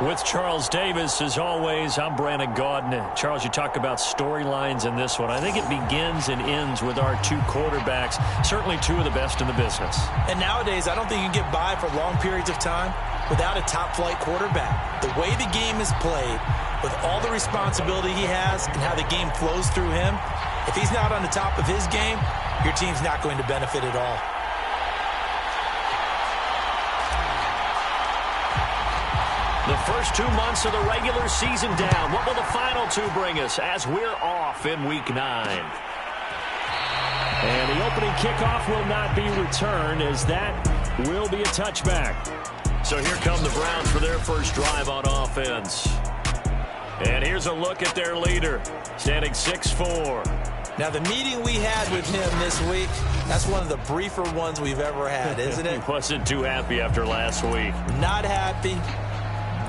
With Charles Davis, as always, I'm Brandon Gaudin. Charles, you talk about storylines in this one. I think it begins and ends with our two quarterbacks, certainly two of the best in the business. And nowadays, I don't think you can get by for long periods of time without a top-flight quarterback. The way the game is played, with all the responsibility he has and how the game flows through him, if he's not on the top of his game, your team's not going to benefit at all. The first 2 months of the regular season down. What will the final two bring us as we're off in Week 9? And the opening kickoff will not be returned, as that will be a touchback. So here come the Browns for their first drive on offense. And here's a look at their leader, standing 6'4". Now, the meeting we had with him this week, that's one of the briefer ones we've ever had, isn't it? He wasn't too happy after last week. Not happy.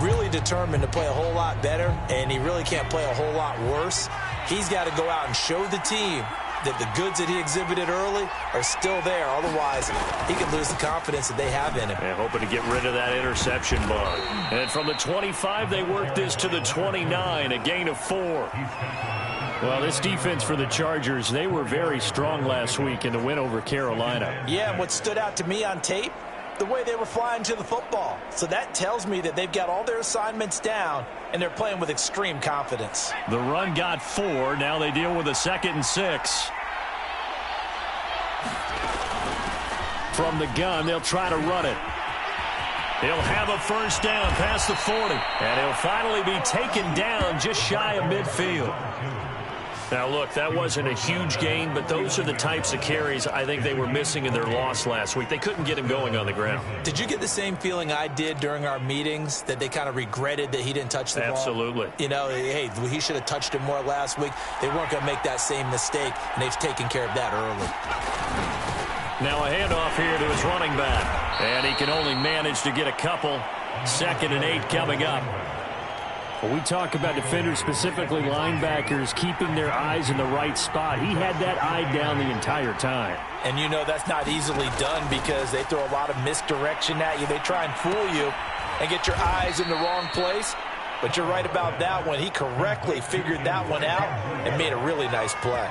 Really determined to play a whole lot better, and he really can't play a whole lot worse. He's got to go out and show the team that the goods that he exhibited early are still there. Otherwise, he could lose the confidence that they have in him. Yeah, hoping to get rid of that interception bug. And from the 25, they work this to the 29, a gain of 4. Well, this defense for the Chargers, they were very strong last week in the win over Carolina. Yeah, and what stood out to me on tape, the way they were flying to the football. So that tells me that they've got all their assignments down, and they're playing with extreme confidence. The run got 4. Now they deal with a 2nd and 6. From the gun, they'll try to run it. He'll have a first down past the 40. And he'll finally be taken down just shy of midfield. Now, look, that wasn't a huge gain, but those are the types of carries I think they were missing in their loss last week. They couldn't get him going on the ground. Did you get the same feeling I did during our meetings, that they kind of regretted that he didn't touch the ball? Absolutely. You know, hey, he should have touched it more last week. They weren't going to make that same mistake, and they've taken care of that early. Now a handoff here to his running back. And he can only manage to get a couple. 2nd and 8 coming up. When we talk about defenders, specifically linebackers, keeping their eyes in the right spot, he had that eye down the entire time. And you know that's not easily done because they throw a lot of misdirection at you. They try and fool you and get your eyes in the wrong place. But you're right about that one. He correctly figured that one out and made a really nice play.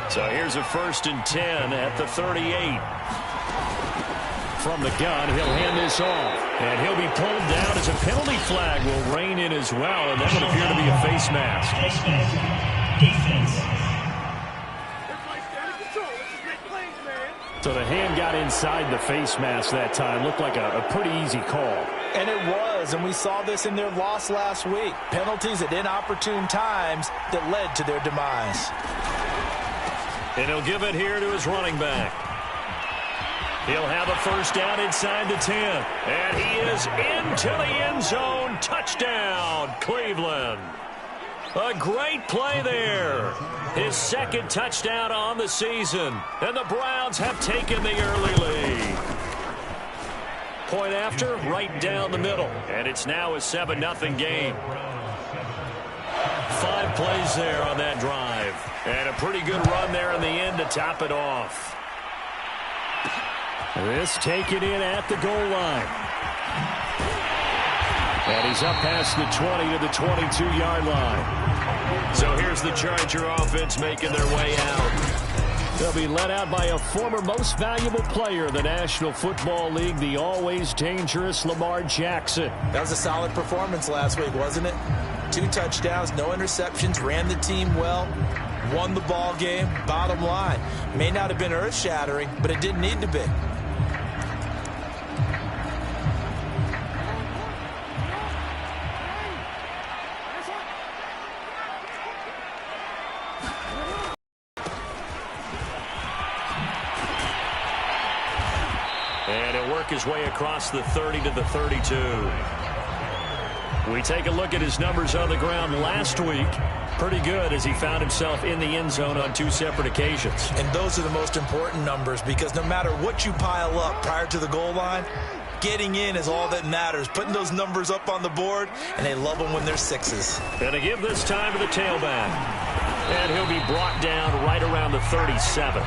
So here's a 1st and 10 at the 38. From the gun, he'll hand this off. And he'll be pulled down as a penalty flag will rein in as well. And that would appear to be a face mask. So the hand got inside the face mask that time. Looked like a pretty easy call. And it was, and we saw this in their loss last week. Penalties at inopportune times that led to their demise. And he'll give it here to his running back. He'll have a first down inside the 10. And he is into the end zone. Touchdown, Cleveland. A great play there. His 2nd touchdown on the season. And the Browns have taken the early lead. Point after, right down the middle. And it's now a 7-0 game. 5 plays there on that drive. And a pretty good run there in the end to top it off. This taken in at the goal line. And he's up past the 20 to the 22-yard line. So here's the Charger offense making their way out. They'll be led out by a former most valuable player in the National Football League, the always dangerous Lamar Jackson. That was a solid performance last week, wasn't it? 2 touchdowns, no interceptions, ran the team well, won the ball game. Bottom line, may not have been earth-shattering, but it didn't need to be. And he'll work his way across the 30 to the 32. We take a look at his numbers on the ground last week. Pretty good as he found himself in the end zone on 2 separate occasions. And those are the most important numbers because no matter what you pile up prior to the goal line, getting in is all that matters. Putting those numbers up on the board, and they love them when they're 6s. And they give this time to the tailback. And he'll be brought down right around the 37.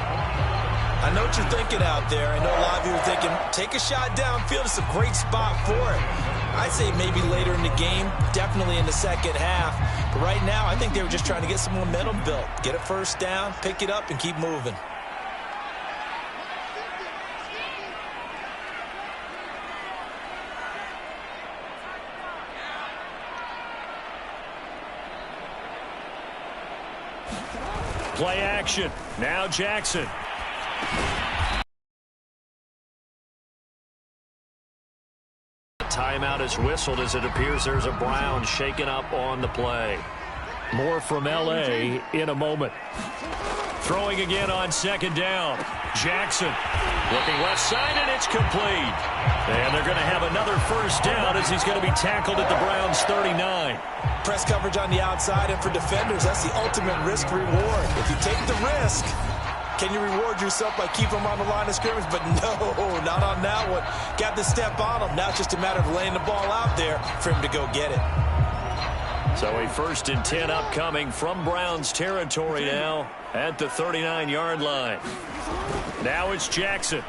I know what you're thinking out there. I know a lot of you are thinking, take a shot downfield. It's a great spot for it. I'd say maybe later in the game, definitely in the second half. But right now, I think they were just trying to get some momentum built. Get a first down, pick it up, and keep moving. Play action. Now Jackson. Timeout is whistled as it appears there's a Brown shaken up on the play. More from L.A. in a moment. Throwing again on second down. Jackson looking left side, and it's complete. And they're going to have another first down as he's going to be tackled at the Browns' 39. Press coverage on the outside, and for defenders, that's the ultimate risk reward. If you take the risk, can you reward yourself by keeping them on the line of scrimmage? But no, not on that one. Got to step on him. Now it's just a matter of laying the ball out there for him to go get it. So a 1st and 10 upcoming from Browns territory now at the 39-yard line. Now it's Jackson.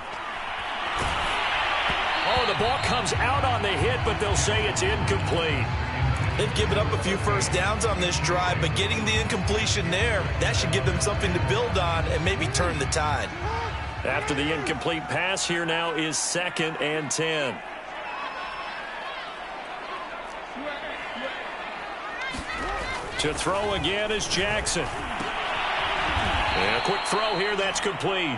Oh, the ball comes out on the hit, but they'll say it's incomplete. They've given up a few first downs on this drive, but getting the incompletion there, that should give them something to build on and maybe turn the tide. After the incomplete pass, here now is 2nd and 10. To throw again is Jackson. And a quick throw here, that's complete.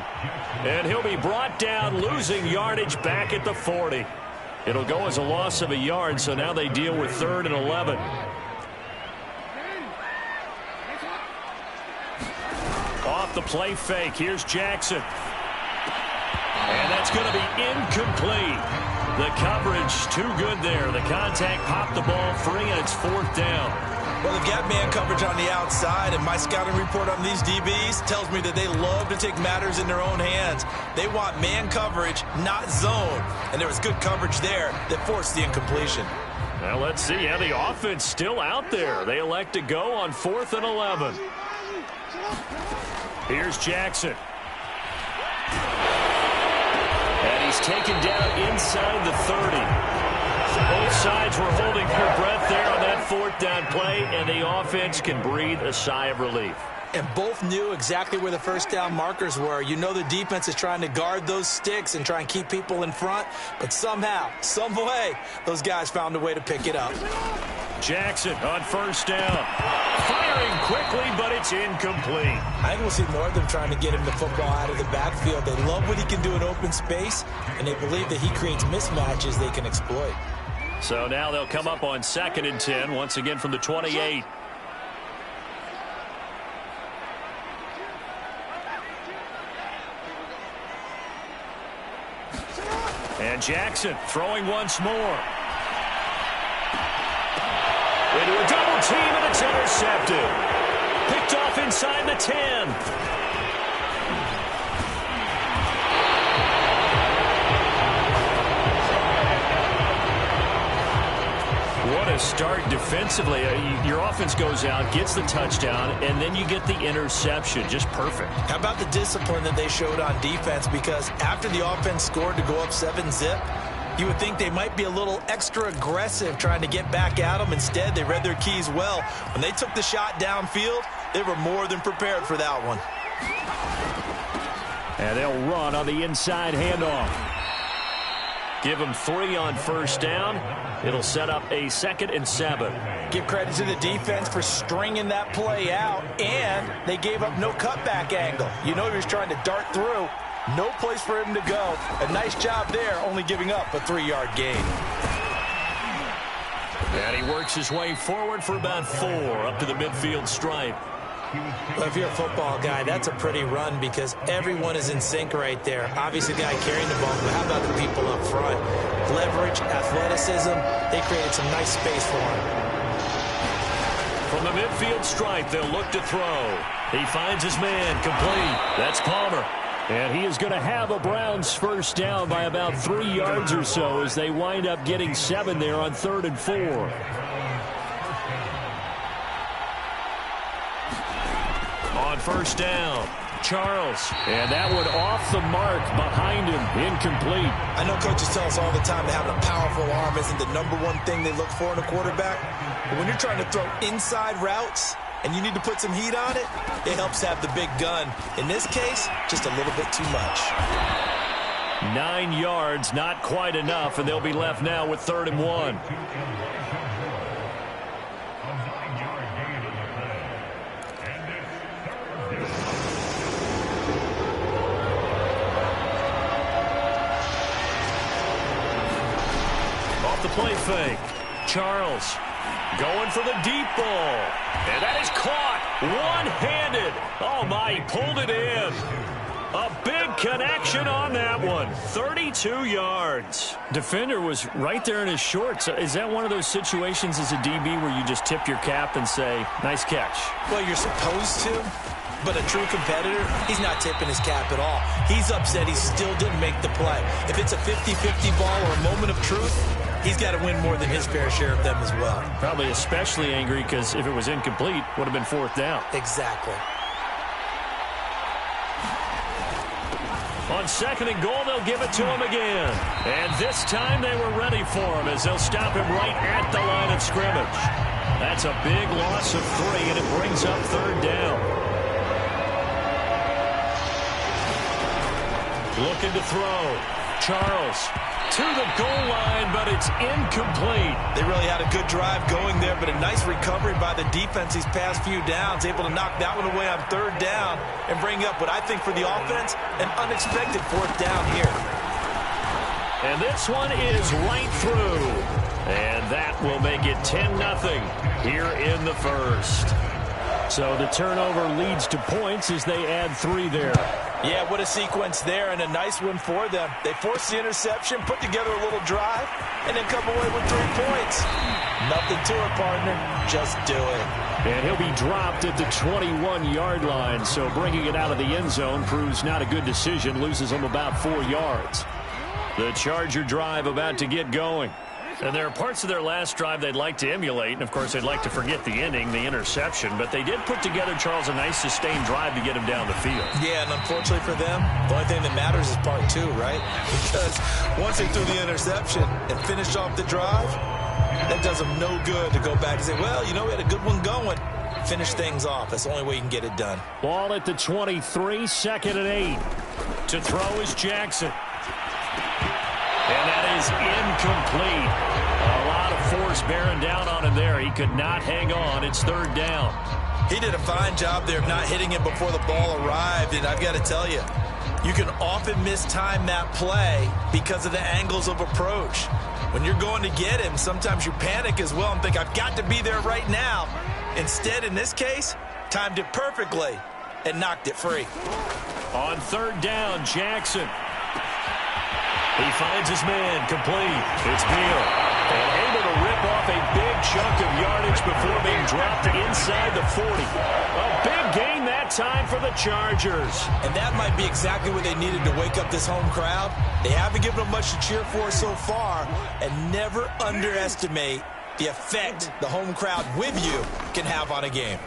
And he'll be brought down, losing yardage back at the 40. It'll go as a loss of a yard, so now they deal with 3rd and 11. Off the play fake, here's Jackson. And that's going to be incomplete. The coverage too good there. The contact popped the ball free, and it's 4th down. Well, they've got man coverage on the outside, and my scouting report on these DBs tells me that they love to take matters in their own hands. They want man coverage, not zone. And there was good coverage there that forced the incompletion. Well, let's see. Yeah, the offense still out there. They elect to go on 4th and 11. Here's Jackson. And he's taken down inside the 30. Both sides were holding their breath there on that 4th down play, and the offense can breathe a sigh of relief. And both knew exactly where the first down markers were. You know the defense is trying to guard those sticks and try and keep people in front, but somehow, some way, those guys found a way to pick it up. Jackson on 1st down. Firing quickly, but it's incomplete. I think we'll see more of them trying to get him the football out of the backfield. They love what he can do in open space, and they believe that he creates mismatches they can exploit. So now they'll come up on 2nd and 10, once again from the 28. And Jackson throwing once more. Into a double team, and it's intercepted. Picked off inside the 10. What a start defensively. Your offense goes out, gets the touchdown, and then you get the interception. Just perfect. How about the discipline that they showed on defense? Because after the offense scored to go up 7-zip, you would think they might be a little extra aggressive trying to get back at them. Instead, they read their keys well. When they took the shot downfield, they were more than prepared for that one. And they'll run on the inside handoff. Give them 3 on 1st down. It'll set up a 2nd and 7. Give credit to the defense for stringing that play out, and they gave up no cutback angle. You know he was trying to dart through. No place for him to go. A nice job there, only giving up a 3-yard gain. And he works his way forward for about 4 up to the midfield stripe. Well, if you're a football guy, that's a pretty run because everyone is in sync right there. Obviously, the guy carrying the ball, but how about the people up front? Leverage, athleticism, they created some nice space for him. From the midfield stripe, they'll look to throw. He finds his man, complete. That's Palmer. And he is going to have a Browns first down by about 3 yards or so as they wind up getting 7 there on 3rd and 4. On 1st down, Charles. And that one off the mark behind him. Incomplete. I know coaches tell us all the time that having a powerful arm isn't the #1 thing they look for in a quarterback. But when you're trying to throw inside routes and you need to put some heat on it, it helps have the big gun. In this case, just a little bit too much. 9 yards, not quite enough, and they'll be left now with 3rd and 1. Off the play fake. Charles going for the deep ball. And that is caught one-handed. Oh, my, he pulled it in. A big connection on that one. 32 yards. Defender was right there in his shorts. Is that one of those situations as a DB where you just tip your cap and say, nice catch? Well, you're supposed to, but a true competitor, he's not tipping his cap at all. He's upset he still didn't make the play. If it's a 50-50 ball or a moment of truth, he's got to win more than his fair share of them as well. Probably especially angry because if it was incomplete, would have been 4th down. Exactly. On 2nd and goal, they'll give it to him again. And this time they were ready for him as they'll stop him right at the line of scrimmage. That's a big loss of 3, and it brings up 3rd down. Looking to throw. Charles to the goal line, but it's incomplete. They really had a good drive going there, but a nice recovery by the defense these past few downs, able to knock that one away on 3rd down and bring up what I think for the offense, an unexpected 4th down here. And this one is right through. And that will make it 10-0 here in the first. So the turnover leads to points as they add 3 there. Yeah, what a sequence there, and a nice one for them. They forced the interception, put together a little drive, and then come away with 3 points. Nothing to it, partner. Just do it. And he'll be dropped at the 21-yard line, so bringing it out of the end zone proves not a good decision, loses them about 4 yards. The Charger drive about to get going. And there are parts of their last drive they'd like to emulate, and of course they'd like to forget the ending, the interception, but they did put together, Charles, a nice sustained drive to get him down the field. Yeah, and unfortunately for them, the only thing that matters is part 2, right? Because once they threw the interception and finished off the drive, that does them no good to go back and say, well, you know, we had a good one going. Finish things off. That's the only way you can get it done. Ball at the 23, 2nd and 8. To throw is Jackson. And that is incomplete. A lot of force bearing down on him there. He could not hang on. It's 3rd down. He did a fine job there of not hitting it before the ball arrived. And I've got to tell you, you can often mistime that play because of the angles of approach. When you're going to get him, sometimes you panic as well and think, I've got to be there right now. Instead, in this case, timed it perfectly and knocked it free. On 3rd down, Jackson. He finds his man, complete. It's Beal. And able to rip off a big chunk of yardage before being dropped inside the 40. A big gain that time for the Chargers. And that might be exactly what they needed to wake up this home crowd. They haven't given them much to cheer for so far. And never underestimate the effect the home crowd with you can have on a game.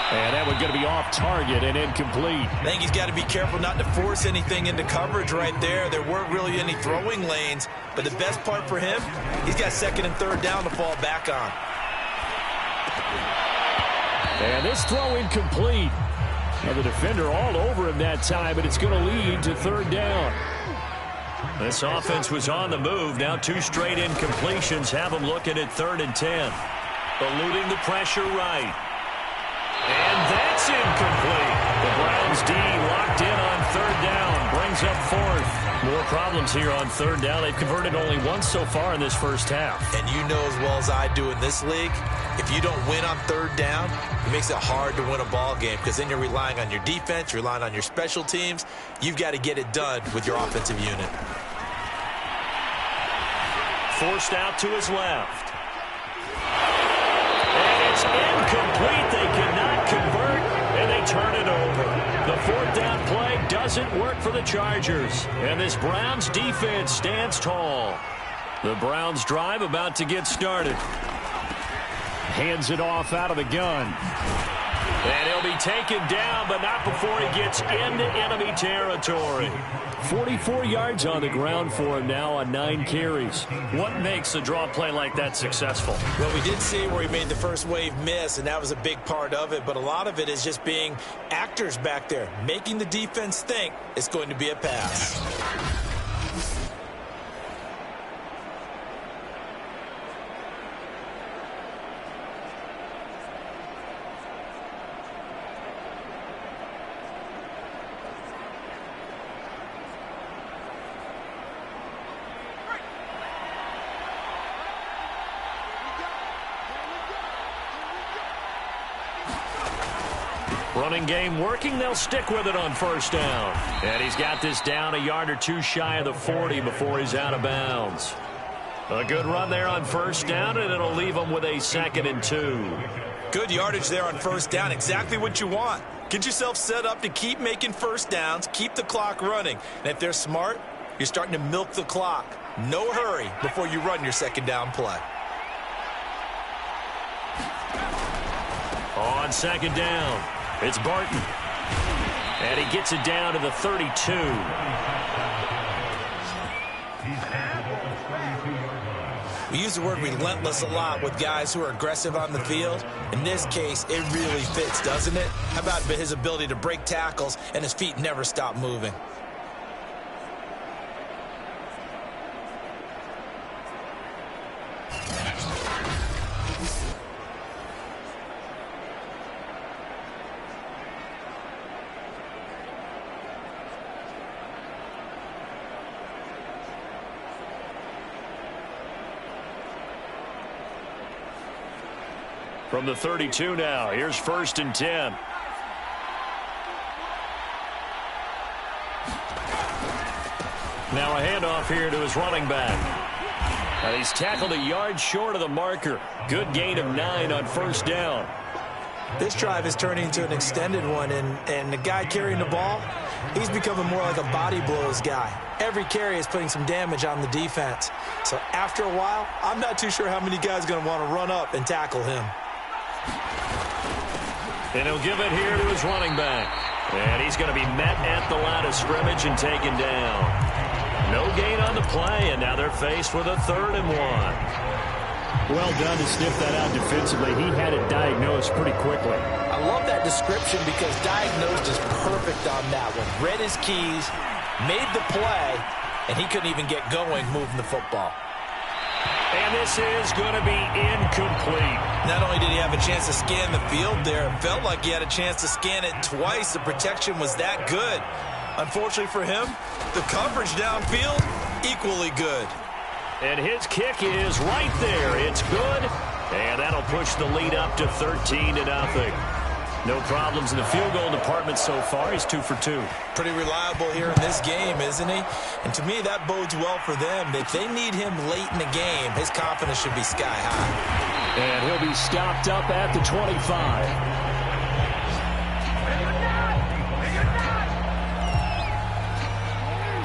And that one's going to be off target and incomplete. I think he's got to be careful not to force anything into coverage right there. There weren't really any throwing lanes. But the best part for him, he's got 2nd and 3rd down to fall back on. And this throw incomplete. And the defender all over him that time, but it's going to lead to 3rd down. This offense was on the move. Now 2 straight incompletions have them looking at 3rd and 10. Eluding the pressure right. And that's incomplete. The Browns D locked in on 3rd down. Brings up 4th. More problems here on 3rd down. They've converted only once so far in this first half. And you know as well as I do in this league, if you don't win on 3rd down, it makes it hard to win a ball game because then you're relying on your defense, you're relying on your special teams. You've got to get it done with your offensive unit. Forced out to his left. And it's incomplete. They cannot convert, and they turn it over. The 4th down play doesn't work for the Chargers. And this Browns defense stands tall. The Browns drive about to get started. Hands it off out of the gun. And he'll be taken down, but not before he gets into enemy territory. 44 yards on the ground for him now on 9 carries. What makes a draw play like that successful? Well, we did see where he made the first wave miss, and that was a big part of it. But a lot of it is just being actors back there, making the defense think it's going to be a pass. Running game working. They'll stick with it on first down. And he's got this down a yard or two shy of the 40 before he's out of bounds. A good run there on first down, and it'll leave him with a 2nd and 2. Good yardage there on first down. Exactly what you want. Get yourself set up to keep making first downs, keep the clock running. And if they're smart, you're starting to milk the clock. No hurry before you run your 2nd down play. On 2nd down, it's Barton. And he gets it down to the 32. We use the word relentless a lot with guys who are aggressive on the field. In this case, it really fits, doesn't it? How about his ability to break tackles and his feet never stop moving? From the 32 now, here's 1st and 10. Now a handoff here to his running back. And he's tackled a yard short of the marker. Good gain of 9 on first down. This drive is turning into an extended one, and the guy carrying the ball, he's becoming more like a body blows guy. Every carry is putting some damage on the defense. So after a while, I'm not too sure how many guys are going to want to run up and tackle him. And he'll give it here to his running back. And he's going to be met at the line of scrimmage and taken down. No gain on the play, and now they're faced with a 3rd and 1. Well done to sniff that out defensively. He had it diagnosed pretty quickly. I love that description because diagnosed is perfect on that one. Read his keys, made the play, and he couldn't even get going moving the football. And this is going to be incomplete. Not only did he have a chance to scan the field there, it felt like he had a chance to scan it twice. The protection was that good. Unfortunately for him, the coverage downfield, equally good. And his kick is right there. It's good. And that'll push the lead up to 13-0. No problems in the field goal department so far. He's 2 for 2. Pretty reliable here in this game, isn't he? And to me, that bodes well for them. If they need him late in the game, his confidence should be sky high. And he'll be stopped up at the 25.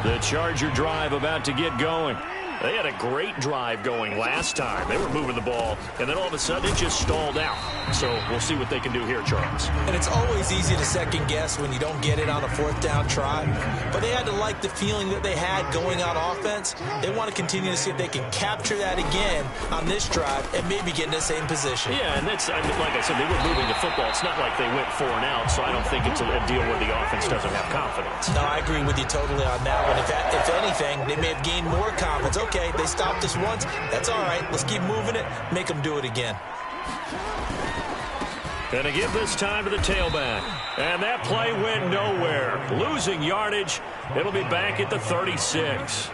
The Charger drive about to get going. They had a great drive going last time. They were moving the ball, and then all of a sudden it just stalled out. So we'll see what they can do here, Charles. And it's always easy to second guess when you don't get it on a 4th down try. But they had to like the feeling that they had going on offense. They want to continue to see if they can capture that again on this drive and maybe get in the same position. Yeah, and that's, I mean, like I said, they were moving the football. It's not like they went 4 and out, so I don't think it's a deal where the offense doesn't have confidence. No, I agree with you totally on that one. If anything, they may have gained more confidence. Okay, they stopped us once. That's all right. Let's keep moving it. Make them do it again. Going to give this time to the tailback. And that play went nowhere. Losing yardage. It'll be back at the 36.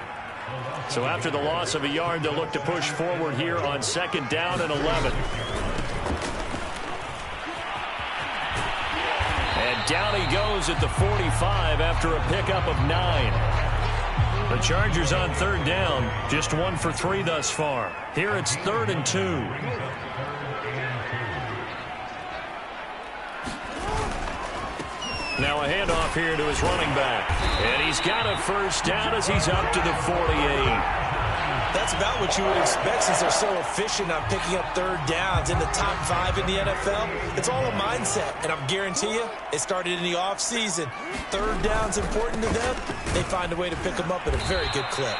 So after the loss of a yard, they'll look to push forward here on 2nd down and 11. And down he goes at the 45 after a pickup of 9. The Chargers on 3rd down, just 1 for 3 thus far. Here it's 3rd and 2. Now a handoff here to his running back. And he's got a first down as he's up to the 48. That's That's about what you would expect since they're so efficient on picking up third downs in the top 5 in the NFL. It's all a mindset, and I'm guarantee you it started in the offseason. Third down's important to them. They find a way to pick them up at a very good clip.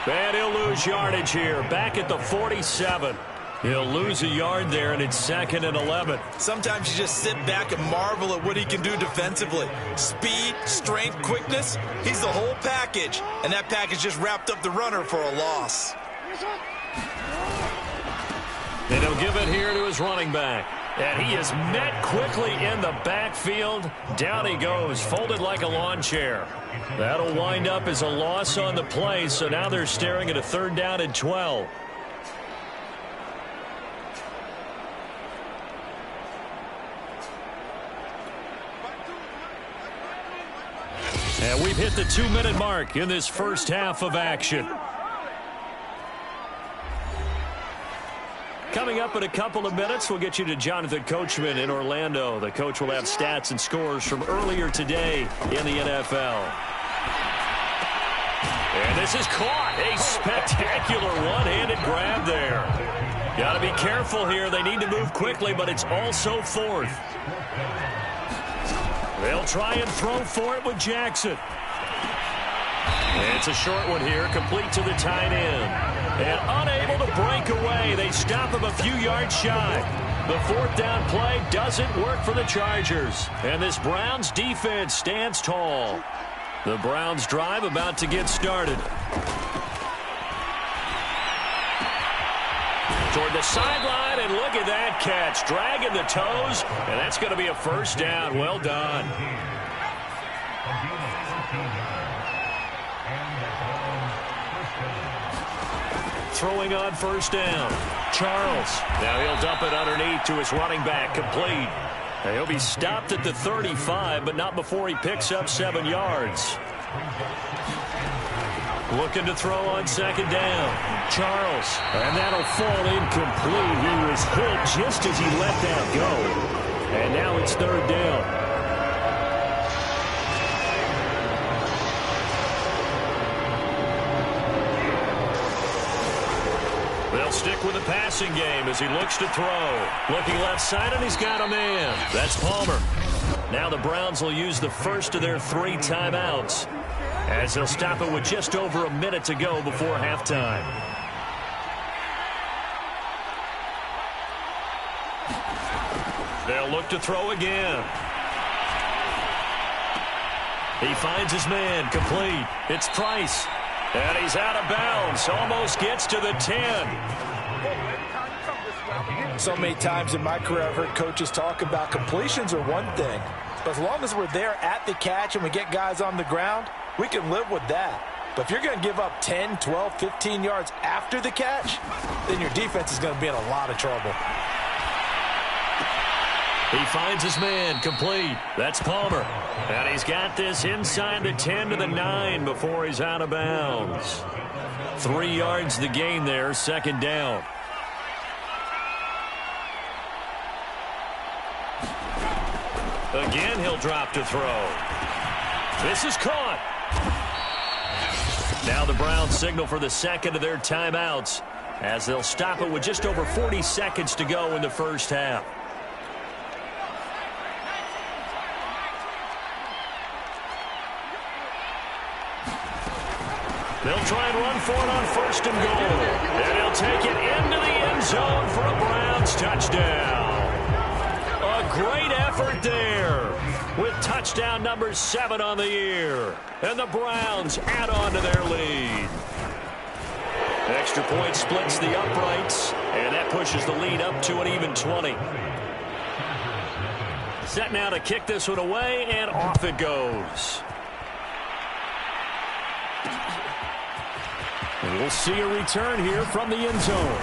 And he'll lose yardage here, back at the 47. He'll lose a yard there, and it's 2nd and 11. Sometimes you just sit back and marvel at what he can do defensively. Speed, strength, quickness, he's the whole package. And that package just wrapped up the runner for a loss. And he'll give it here to his running back. And he is met quickly in the backfield. Down he goes, folded like a lawn chair. That'll wind up as a loss on the play, so now they're staring at a 3rd down and 12. And we've hit the 2-minute mark in this first half of action. Coming up in a couple of minutes, we'll get you to Jonathan Coachman in Orlando. The coach will have stats and scores from earlier today in the NFL. And this is caught. A spectacular one-handed grab there. Got to be careful here. They need to move quickly, but it's also 4th. They'll try and throw for it with Jackson. It's a short one here, complete to the tight end. And unable to break away. They stop him a few yards shy. The 4th down play doesn't work for the Chargers. And this Browns defense stands tall. The Browns drive about to get started. Toward the sideline, and look at that catch. Dragging the toes, and that's going to be a 1st down. Well done. Throwing on 1st down. Charles. Now he'll dump it underneath to his running back, complete. And he'll be stopped at the 35, but not before he picks up 7 yards. Looking to throw on 2nd down. Charles. And that'll fall incomplete. He was hit just as he let that go. And now it's 3rd down. They'll stick with the passing game as he looks to throw. Looking left side, and he's got a man. That's Palmer. Now the Browns will use the first of their 3 timeouts, as they'll stop it with just over a minute to go before halftime. They'll look to throw again. He finds his man, complete. It's Price. And he's out of bounds. Almost gets to the 10. So many times in my career I've heard coaches talk about completions are one thing. But as long as we're there at the catch and we get guys on the ground, we can live with that. But if you're going to give up 10, 12, 15 yards after the catch, then your defense is going to be in a lot of trouble. He finds his man, complete. That's Palmer. And he's got this inside the 10 to the 9 before he's out of bounds. 3 yards the gain there, 2nd down. Again, he'll drop to throw. This is caught. Now the Browns signal for the 2nd of their timeouts, as they'll stop it with just over 40 seconds to go in the first half. They'll try and run for it on 1st and goal. And he'll take it into the end zone for a Browns touchdown. A great effort there, with touchdown number 7 on the year. And the Browns add on to their lead. Extra point splits the uprights, and that pushes the lead up to an even 20. Set now to kick this one away, and off it goes. And we'll see a return here from the end zone.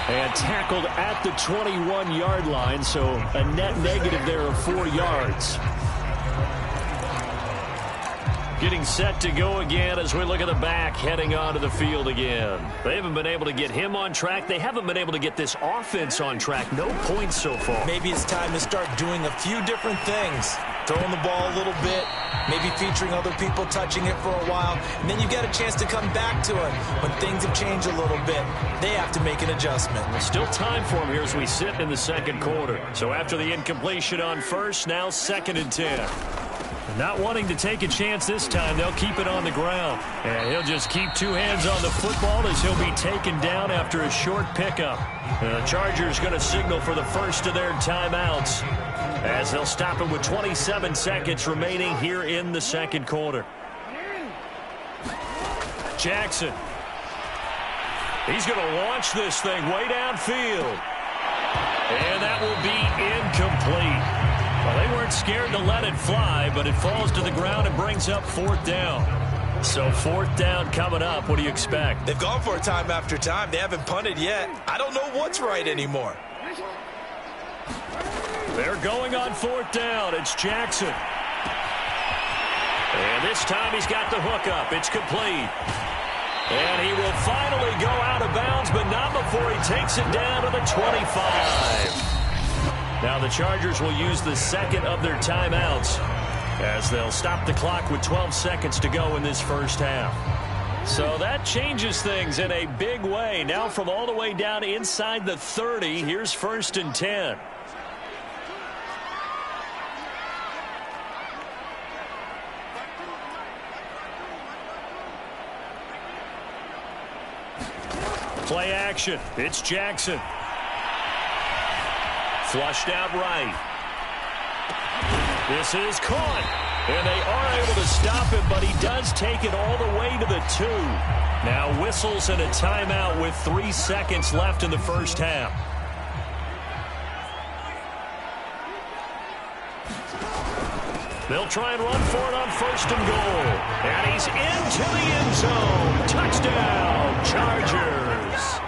And tackled at the 21-yard line, so a net negative there of 4 yards. Getting set to go again as we look at the back heading onto the field again. They haven't been able to get him on track. They haven't been able to get this offense on track. No points so far. Maybe it's time to start doing a few different things. throwing the ball a little bit, maybe featuring other people touching it for a while, and then you get a chance to come back to it when things have changed a little bit. They have to make an adjustment. There's still time for him here as we sit in the second quarter. So after the incompletion on first, now 2nd and 10. Not wanting to take a chance this time, they'll keep it on the ground. And he'll just keep two hands on the football as he'll be taken down after a short pickup. The Chargers going to signal for the first of their timeouts as they'll stop it with 27 seconds remaining here in the second quarter. Jackson. He's going to launch this thing way downfield. And that will be incomplete. Well, they weren't scared to let it fly, but it falls to the ground and brings up 4th down. So 4th down coming up. What do you expect? They've gone for it time after time. They haven't punted yet. I don't know what's right anymore. They're going on 4th down. It's Jackson. And this time he's got the hook up. It's complete. And he will finally go out of bounds, but not before he takes it down to the 25. Now the Chargers will use the second of their timeouts as they'll stop the clock with 12 seconds to go in this first half. So that changes things in a big way. Now from all the way down inside the 30, here's 1st and 10. Play action. It's Jackson. Flushed out right. This is caught. And they are able to stop him, but he does take it all the way to the 2. Now whistles and a timeout with 3 seconds left in the first half. They'll try and run for it on 1st and goal. And he's into the end zone. Touchdown, Chargers.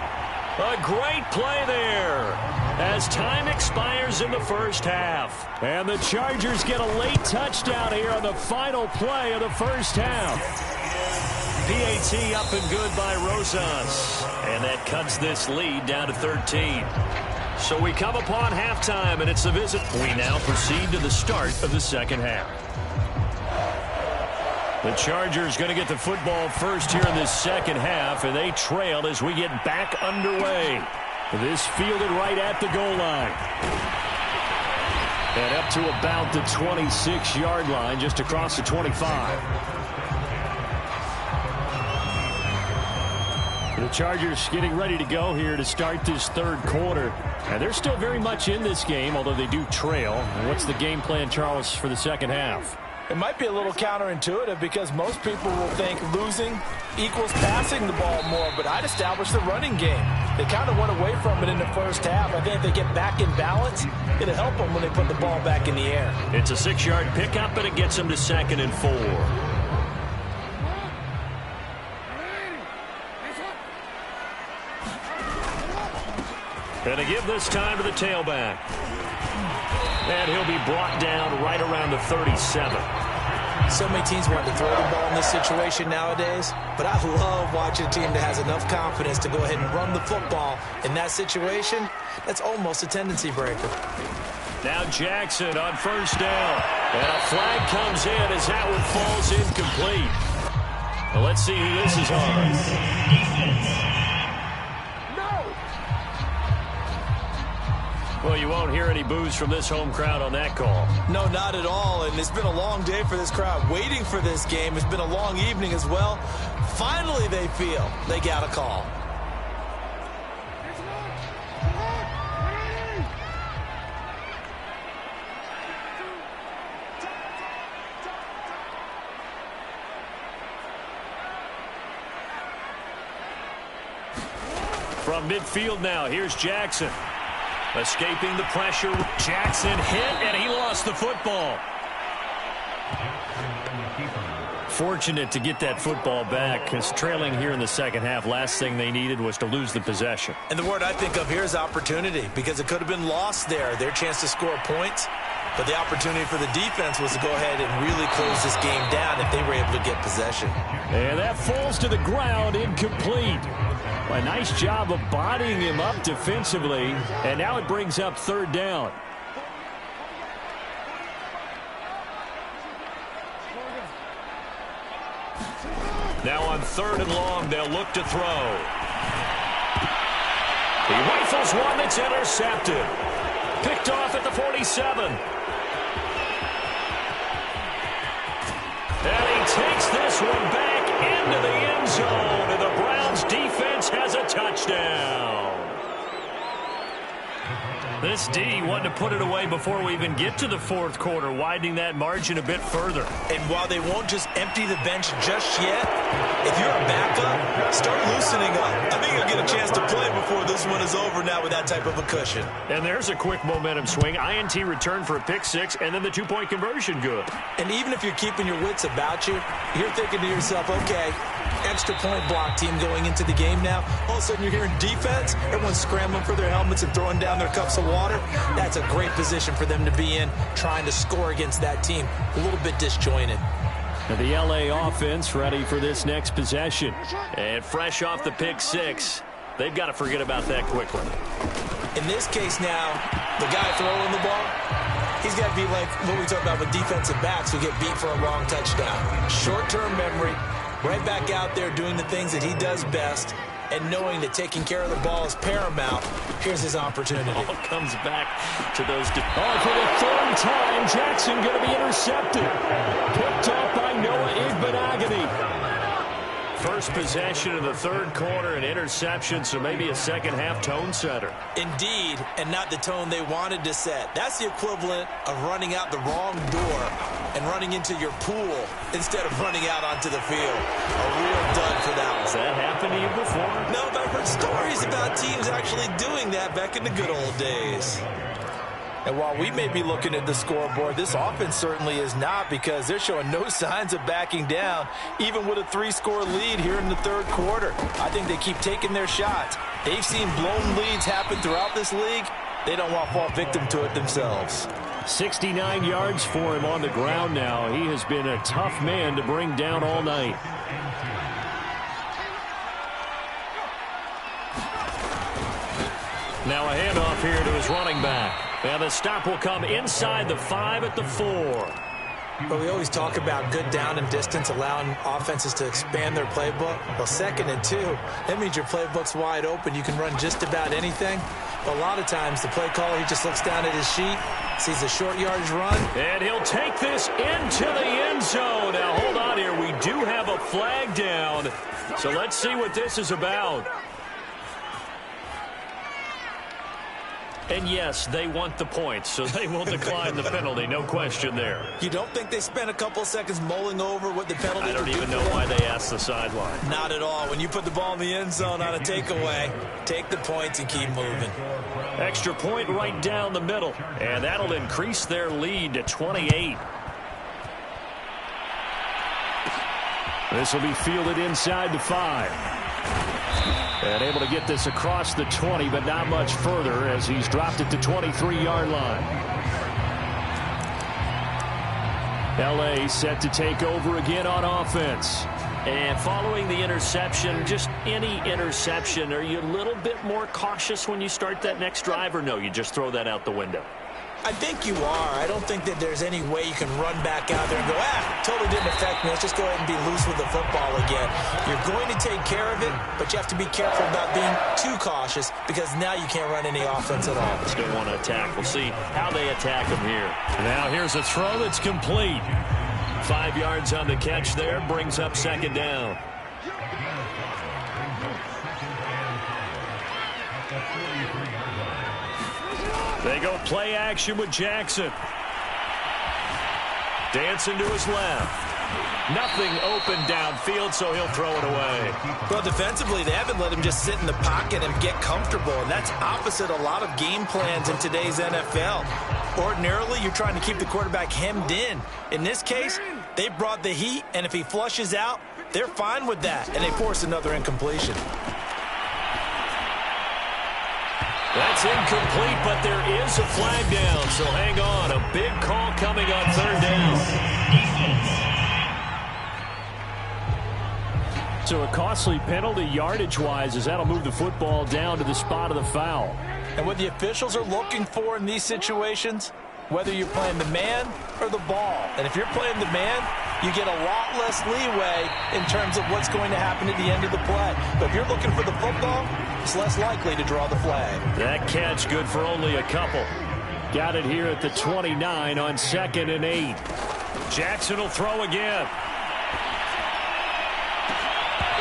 A great play there as time expires in the first half. And the Chargers get a late touchdown here on the final play of the first half. PAT up and good by Rosas. And that cuts this lead down to 13. So we come upon halftime, and it's the visit. We now proceed to the start of the second half. The Chargers going to get the football first here in this second half, and they trail as we get back underway. This fielded right at the goal line. And up to about the 26-yard line, just across the 25. The Chargers getting ready to go here to start this third quarter. And they're still very much in this game, although they do trail. And what's the game plan, Charles, for the second half? It might be a little counterintuitive because most people will think losing equals passing the ball more, but I'd establish the running game. They kind of went away from it in the first half. I think if they get back in balance, it'll help them when they put the ball back in the air. It's a 6-yard pickup, and it gets them to 2nd and 4. And to give this time to the tailback. And he'll be brought down right around the 37. So many teams want to throw the ball in this situation nowadays, but I love watching a team that has enough confidence to go ahead and run the football. In that situation, that's almost a tendency breaker. Now Jackson on 1st down. And a flag comes in as that one falls incomplete. Well, let's see who this is on. Well, you won't hear any boos from this home crowd on that call. No, not at all, and it's been a long day for this crowd waiting for this game. It's been a long evening as well. Finally, they feel they got a call. From midfield now, here's Jackson. Escaping the pressure. Jackson hit, and he lost the football. Fortunate to get that football back, because trailing here in the second half, last thing they needed was to lose the possession. And the word I think of here is opportunity, because it could have been lost there, their chance to score points. But the opportunity for the defense was to go ahead and really close this game down if they were able to get possession. And that falls to the ground, incomplete. A nice job of bodying him up defensively, and now it brings up 3rd down. on 3rd and long. They'll look to throw. He rifles one that's intercepted. Picked off at the 47. And he takes this one back into the end zone, and the Browns defense has a touchdown. This D wanted to put it away before we even get to the 4th quarter, widening that margin a bit further. And while they won't just empty the bench just yet, if you're a backup, start loosening up. I think you'll get a chance to play before this one is over now with that type of a cushion. And there's a quick momentum swing. INT return for a pick 6, and then the 2-point conversion good. And even if you're keeping your wits about you, you're thinking to yourself, okay, extra point block team going into the game now. All of a sudden you're hearing defense. Everyone's scrambling for their helmets and throwing down their cups of water. That's a great position for them to be in, trying to score against that team. A little bit disjointed. And the LA offense ready for this next possession. And fresh off the pick 6, they've got to forget about that quickly. In this case now, the guy throwing the ball, he's got to be like what we talk about with defensive backs who get beat for a long touchdown. Short-term memory, right back out there doing the things that he does best, and knowing that taking care of the ball is paramount. Here's his opportunity. Ball comes back to those. For the 3rd time, Jackson going to be intercepted. Picked up by Noah Igbenogany. First possession of the 3rd quarter, an interception, so maybe a second-half tone setter. Indeed, and not the tone they wanted to set. That's the equivalent of running out the wrong door and running into your pool instead of running out onto the field. A real dud for that one. Has that happened to you before? No, but I've heard stories about teams actually doing that back in the good old days. And while we may be looking at the scoreboard, this offense certainly is not, because they're showing no signs of backing down, even with a 3-score lead here in the 3rd quarter. I think they keep taking their shots. They've seen blown leads happen throughout this league. They don't want to fall victim to it themselves. 69 yards for him on the ground now. He has been a tough man to bring down all night. Now a handoff here to his running back. And the stop will come inside the 5 at the 4. But we always talk about good down and distance, allowing offenses to expand their playbook. Well, 2nd and 2, that means your playbook's wide open. You can run just about anything. But a lot of times, the play caller, he just looks down at his sheet, sees a short yardage run. And he'll take this into the end zone. Now, hold on here. We do have a flag down. So let's see what this is about. And yes, they want the points, so they will decline the penalty. No question there. You don't think they spent a couple seconds mulling over what the penalty I don't even know why they asked the sideline. Not at all. When you put the ball in the end zone on a takeaway, take the points and keep moving. Extra point right down the middle, and that'll increase their lead to 28. This will be fielded inside the 5. And able to get this across the 20, but not much further as he's dropped it to 23-yard line. L.A. set to take over again on offense. And following the interception, just any interception, are you a little bit more cautious when you start that next drive, or no, you just throw that out the window? I think you are. I don't think that there's any way you can run back out there and go, totally didn't affect me. Let's just go ahead and be loose with the football again. You're going to take care of it, but you have to be careful about being too cautious, because now you can't run any offense at all. Still want to attack. We'll see how they attack him here. Now here's a throw that's complete. 5 yards on the catch there, brings up 2nd down. They go play action with Jackson. Dancing to his left. Nothing open downfield, so he'll throw it away. Well, defensively, they haven't let him just sit in the pocket and get comfortable, and that's opposite a lot of game plans in today's NFL. Ordinarily, you're trying to keep the quarterback hemmed in. In this case, they brought the heat, and if he flushes out, they're fine with that, and they force another incompletion. That's incomplete, but there is a flag down, so hang on. A big call coming on 3rd down. So a costly penalty yardage-wise, as that'll move the football down to the spot of the foul. And what the officials are looking for in these situations, whether you're playing the man or the ball. And if you're playing the man, you get a lot less leeway in terms of what's going to happen at the end of the play. But if you're looking for the football, it's less likely to draw the flag. That catch good for only a couple. Got it here at the 29 on 2nd and 8. Jackson will throw again.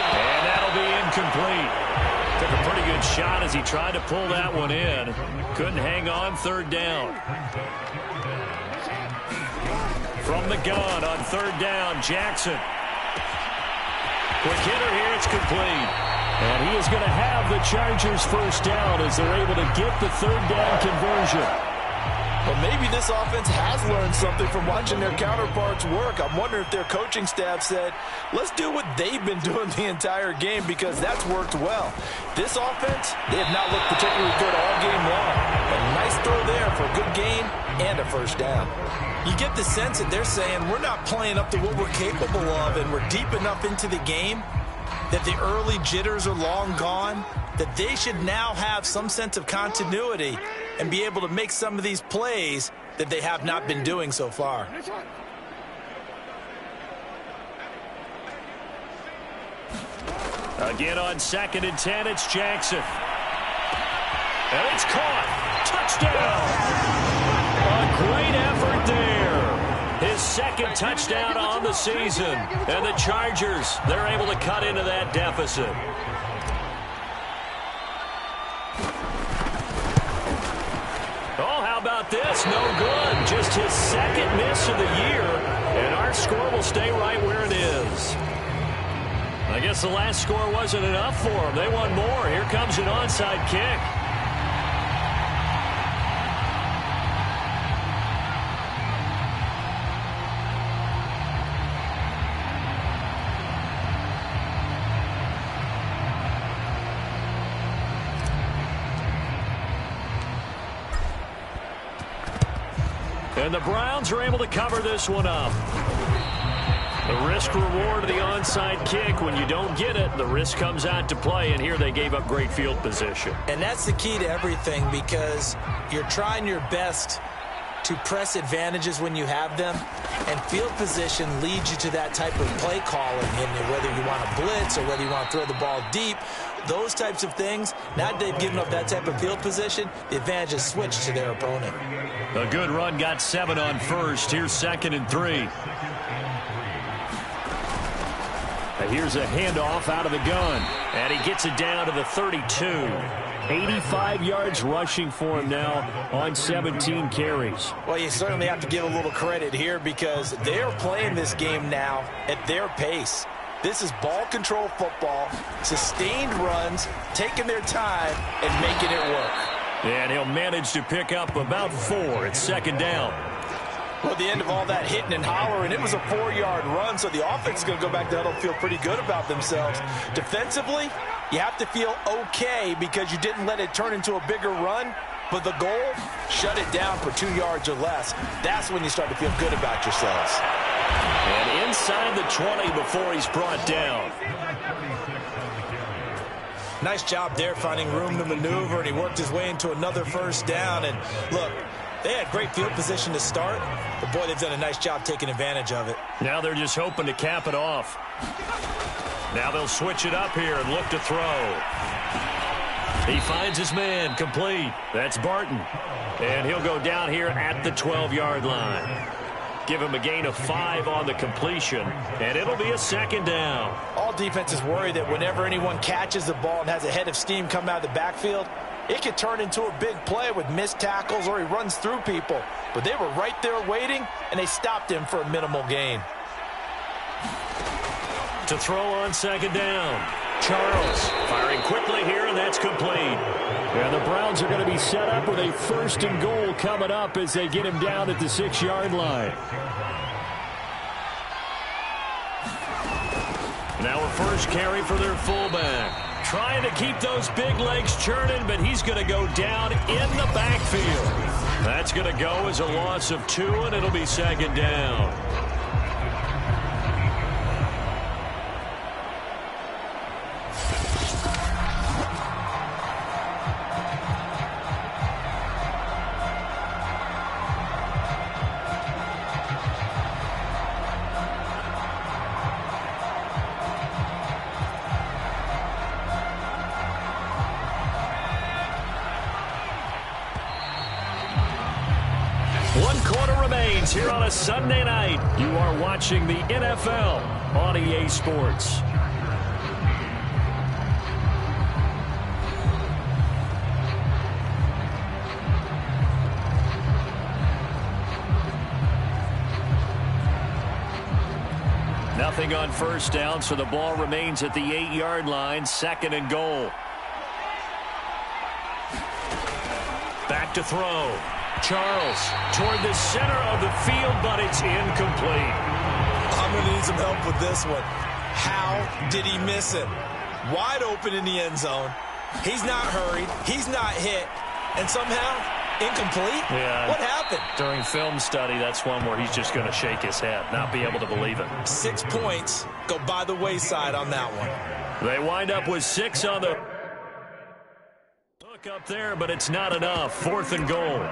And that'll be incomplete. Took a pretty good shot as he tried to pull that one in. Couldn't hang on, 3rd down. From the gun on 3rd down, Jackson. Quick hitter here, it's complete. And he is going to have the Chargers first down as they're able to get the 3rd down conversion. Well, maybe this offense has learned something from watching their counterparts work. I'm wondering if their coaching staff said, let's do what they've been doing the entire game because that's worked well. This offense, they have not looked particularly good all game long. A nice throw there for a good gain and a first down. You get the sense that they're saying we're not playing up to what we're capable of and we're deep enough into the game that the early jitters are long gone, that they should now have some sense of continuity and be able to make some of these plays that they have not been doing so far. Again on 2nd and 10, it's Jackson. And it's caught. Touchdown. A great effort there. His 2nd touchdown on the season. And the Chargers, they're able to cut into that deficit. Oh, how about this? No good. Just his 2nd miss of the year. And our score will stay right where it is. I guess the last score wasn't enough for them. They want more. Here comes an onside kick. And the Browns are able to cover this one up. The risk-reward of the onside kick, when you don't get it, the risk comes out to play, and here they gave up great field position. And that's the key to everything because you're trying your best to press advantages when you have them, and field position leads you to that type of play calling, and whether you want to blitz or whether you want to throw the ball deep, those types of things. Now that they've given up that type of field position, the advantage is switched to their opponent. A good run, got 7 on 1st. Here's 2nd and 3. Here's a handoff out of the gun. And he gets it down to the 32. 85 yards rushing for him now on 17 carries. Well, you certainly have to give a little credit here because they're playing this game now at their pace. This is ball control football, sustained runs, taking their time, and making it work. And he'll manage to pick up about 4 at 2nd down. Well, at the end of all that hitting and hollering, it was a 4-yard run, so the offense is going to go back to huddle and feel pretty good about themselves. Defensively, you have to feel okay because you didn't let it turn into a bigger run, but the goal, shut it down for 2 yards or less. That's when you start to feel good about yourselves. And inside the 20 before he's brought down. Nice job there finding room to maneuver, and he worked his way into another first down. And look, they had great field position to start, but boy, they've done a nice job taking advantage of it. Now they're just hoping to cap it off. Now they'll switch it up here and look to throw. He finds his man, complete. That's Barton. And he'll go down here at the 12-yard line. Give him a gain of 5 on the completion, and it'll be a 2nd down. All defenses worry that whenever anyone catches the ball and has a head of steam come out of the backfield, it could turn into a big play with missed tackles or he runs through people. But they were right there waiting, and they stopped him for a minimal gain. To throw on 2nd down. Charles firing quickly here, and that's complete. And the Browns are going to be set up with a 1st and goal coming up as they get him down at the 6-yard line. Now a first carry for their fullback. Trying to keep those big legs churning, but he's going to go down in the backfield. That's going to go as a loss of 2, and it'll be 2nd down. 1 quarter remains here on a Sunday night. You are watching the NFL on EA Sports. Nothing on first down, so the ball remains at the 8-yard line, 2nd and goal. Back to throw. Charles toward the center of the field, but it's incomplete. I'm going to need some help with this one. How did he miss it? Wide open in the end zone. He's not hurried. He's not hit. And somehow, incomplete? Yeah. What happened? During film study, that's one where he's just going to shake his head, not be able to believe it. 6 points go by the wayside on that one. They wind up with 6 on the hook up there, but it's not enough. 4th and goal.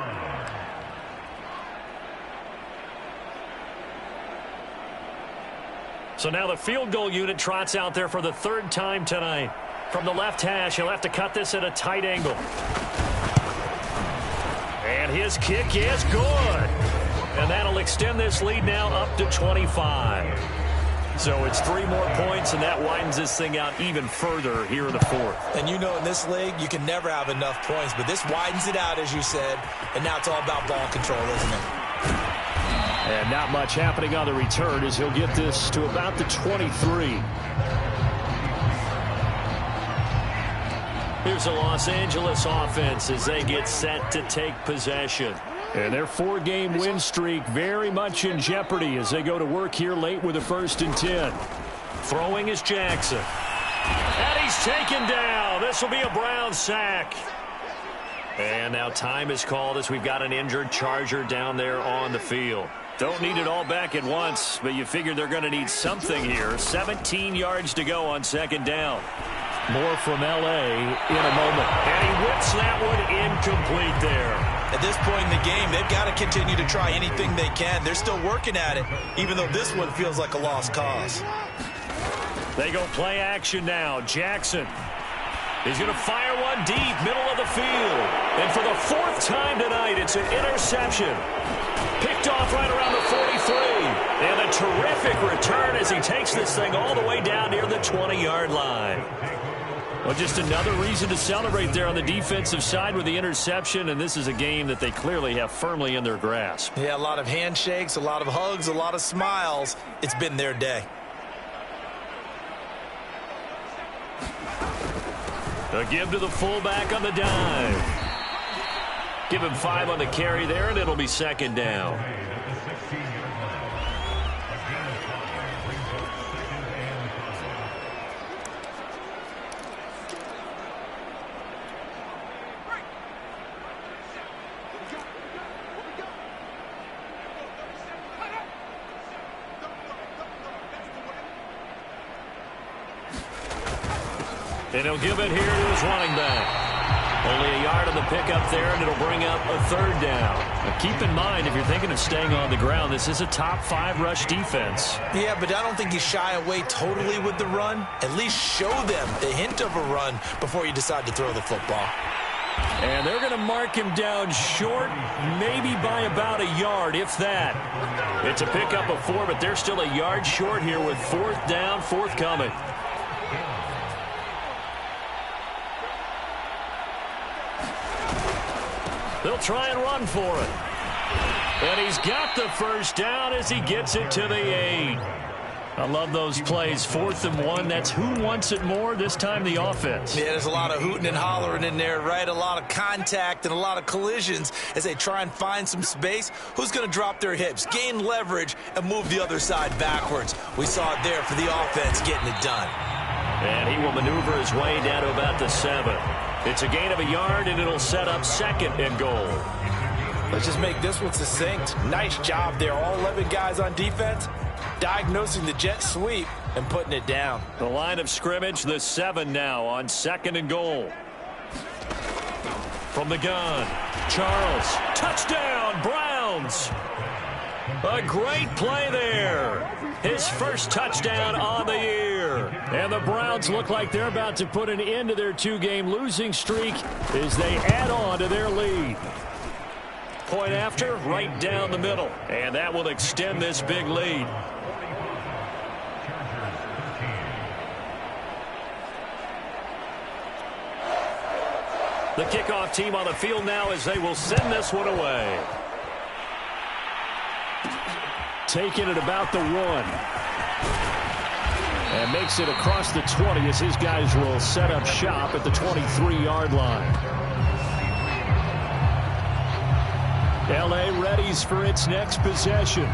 So now the field goal unit trots out there for the 3rd time tonight. From the left hash, he'll have to cut this at a tight angle. And his kick is good. And that'll extend this lead now up to 25. So it's 3 more points, and that widens this thing out even further here in the 4th. And you know in this league, you can never have enough points, but this widens it out, as you said, and now it's all about ball control, isn't it? And not much happening on the return as he'll get this to about the 23. Here's the Los Angeles offense as they get set to take possession. And their 4-game win streak very much in jeopardy as they go to work here late with a 1st and 10. Throwing is Jackson. And he's taken down. This will be a Brown sack. And now time is called as we've got an injured Charger down there on the field. Don't need it all back at once, but you figure they're going to need something here. 17 yards to go on 2nd down. More from L.A. in a moment. And he whips that one incomplete there. At this point in the game, they've got to continue to try anything they can. They're still working at it, even though this one feels like a lost cause. They go play action now. Jackson. He's going to fire one deep, middle of the field. And for the 4th time tonight, it's an interception. Picked off right around the 43. And a terrific return as he takes this thing all the way down near the 20-yard line. Well, just another reason to celebrate there on the defensive side with the interception, and this is a game that they clearly have firmly in their grasp. Yeah, a lot of handshakes, a lot of hugs, a lot of smiles. It's been their day. A give to the fullback on the dive. Give him 5 on the carry there, and it'll be 2nd down. And he'll give it here to his running back. Only a yard on the pickup there, and it'll bring up a 3rd down. Now keep in mind, if you're thinking of staying on the ground, this is a top 5 rush defense. Yeah, but I don't think you shy away totally with the run. At least show them the hint of a run before you decide to throw the football. And they're going to mark him down short, maybe by about a yard, if that. It's a pickup of 4, but they're still a yard short here with 4th down, forthcoming. They'll try and run for it. And he's got the 1st down as he gets it to the 8. I love those plays. 4th and 1. That's who wants it more, this time the offense. Yeah, there's a lot of hooting and hollering in there, right? A lot of contact and a lot of collisions as they try and find some space. Who's going to drop their hips, gain leverage, and move the other side backwards? We saw it there for the offense getting it done. And he will maneuver his way down to about the 7. It's a gain of a yard, and it'll set up 2nd and goal. Let's just make this one succinct. Nice job there. All 11 guys on defense diagnosing the jet sweep and putting it down. The line of scrimmage, the 7 now on 2nd and goal. From the gun, Charles. Touchdown, Browns. A great play there. His 1st touchdown on the year. And the Browns look like they're about to put an end to their 2-game losing streak as they add on to their lead. point after, right down the middle. And that will extend this big lead. The kickoff team on the field now as they will send this one away. Taking it about the 1. And makes it across the 20 as his guys will set up shop at the 23-yard line. L.A. readies for its next possession.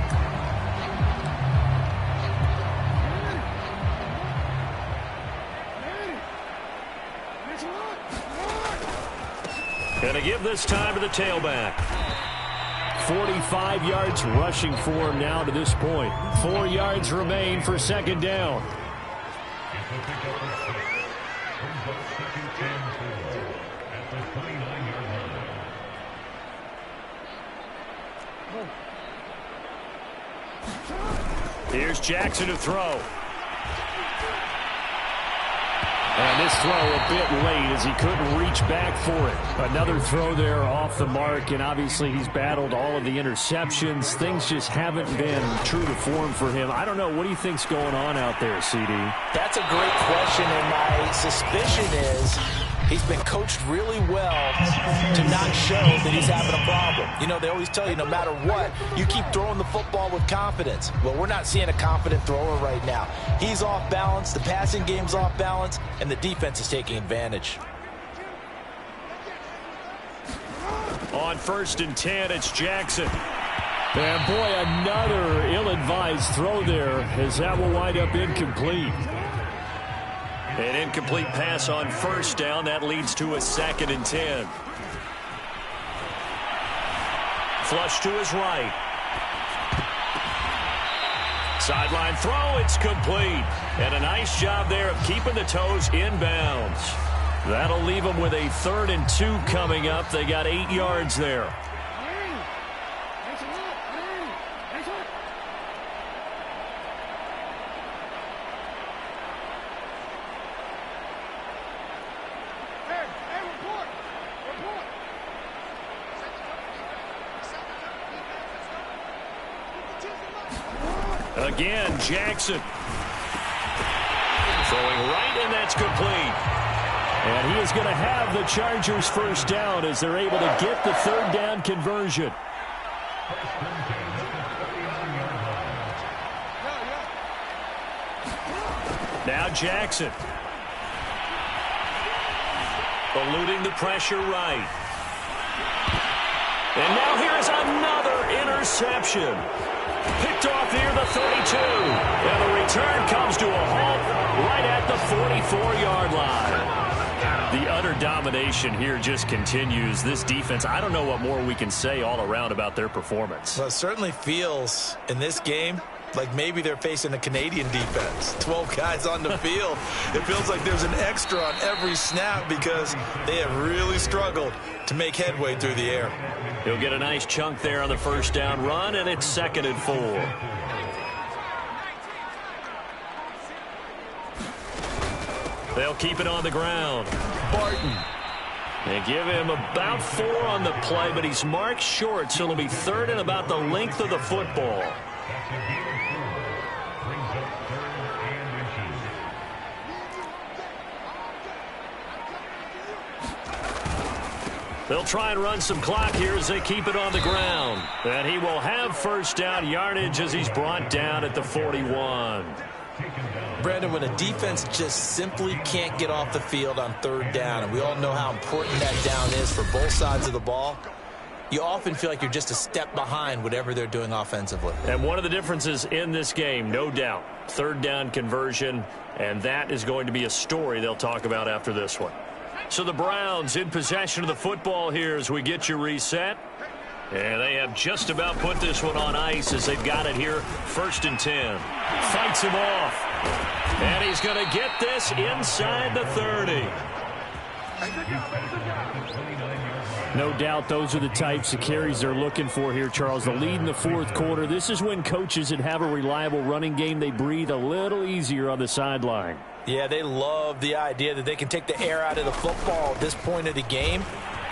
Going to give this time to the tailback. 45 yards rushing for him now to this point. 4 yards remain for second down. Here's Jackson to throw. And this throw a bit late as he couldn't reach back for it. Another throw there off the mark, and obviously he's battled all of the interceptions. Things just haven't been true to form for him. I don't know. What do you think's going on out there, CD? That's a great question, and my suspicion is he's been coached really well to not show that he's having a problem. You know, they always tell you no matter what, you keep throwing the football with confidence. Well, we're not seeing a confident thrower right now. He's off balance, the passing game's off balance, and the defense is taking advantage. On 1st and 10, it's Jackson. And boy, another ill-advised throw there as that will wind up incomplete. An incomplete pass on 1st down. That leads to a 2nd and 10. Flush to his right. Sideline throw. It's complete. And a nice job there of keeping the toes inbounds. That'll leave them with a 3rd and 2 coming up. They got 8 yards there. Again, Jackson. Throwing right, and that's complete. And he is going to have the Chargers first down as they're able to get the 3rd down conversion. Now Jackson. Eluding the pressure right. And now here's another interception. Picked off near the 32. And the return comes to a halt right at the 44-yard line. The utter domination here just continues. This defense, I don't know what more we can say all around about their performance. Well, it certainly feels in this game like maybe they're facing a Canadian defense. 12 guys on the field. It feels like there's an extra on every snap because they have really struggled to make headway through the air. He'll get a nice chunk there on the 1st down run, and it's 2nd and 4. They'll keep it on the ground. Barton. They give him about 4 on the play, but he's marked short, so it'll be 3rd and about the length of the football. They'll try and run some clock here as they keep it on the ground. And he will have 1st down yardage as he's brought down at the 41. Brandon, when a defense just simply can't get off the field on 3rd down, and we all know how important that down is for both sides of the ball, you often feel like you're just a step behind whatever they're doing offensively. And one of the differences in this game, no doubt, 3rd down conversion, and that is going to be a story they'll talk about after this one. So the Browns in possession of the football here as we get you reset. And they have just about put this one on ice as they've got it here. 1st and 10. Fights him off. And he's going to get this inside the 30. No doubt those are the types of carries they're looking for here, Charles. The lead in the 4th quarter. This is when coaches that have a reliable running game, they breathe a little easier on the sideline. Yeah, they love the idea that they can take the air out of the football at this point of the game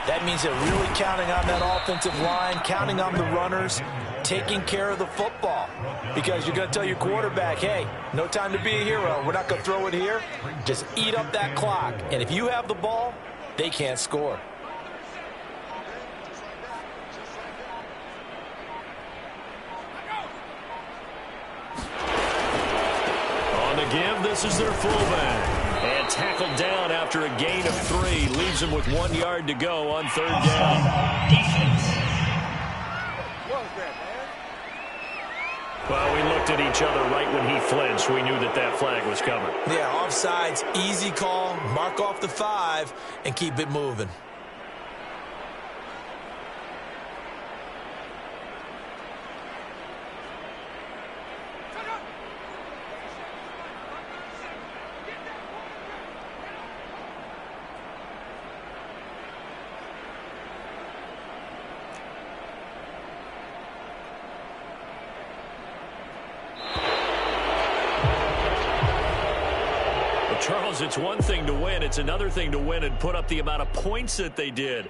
That means they're really counting on that offensive line, counting on the runners, taking care of the football. Because you're going to tell your quarterback, hey, no time to be a hero. We're not going to throw it here. Just eat up that clock. And if you have the ball, they can't score. On the give, this is their fullback. And tackled down after a gain of 3. Leaves them with 1 yard to go on 3rd down. Well, we looked at each other right when he flinched. We knew that that flag was coming. Yeah, offsides, easy call. Mark off the 5 and keep it moving. Charles, it's one thing to win. It's another thing to win and put up the amount of points that they did.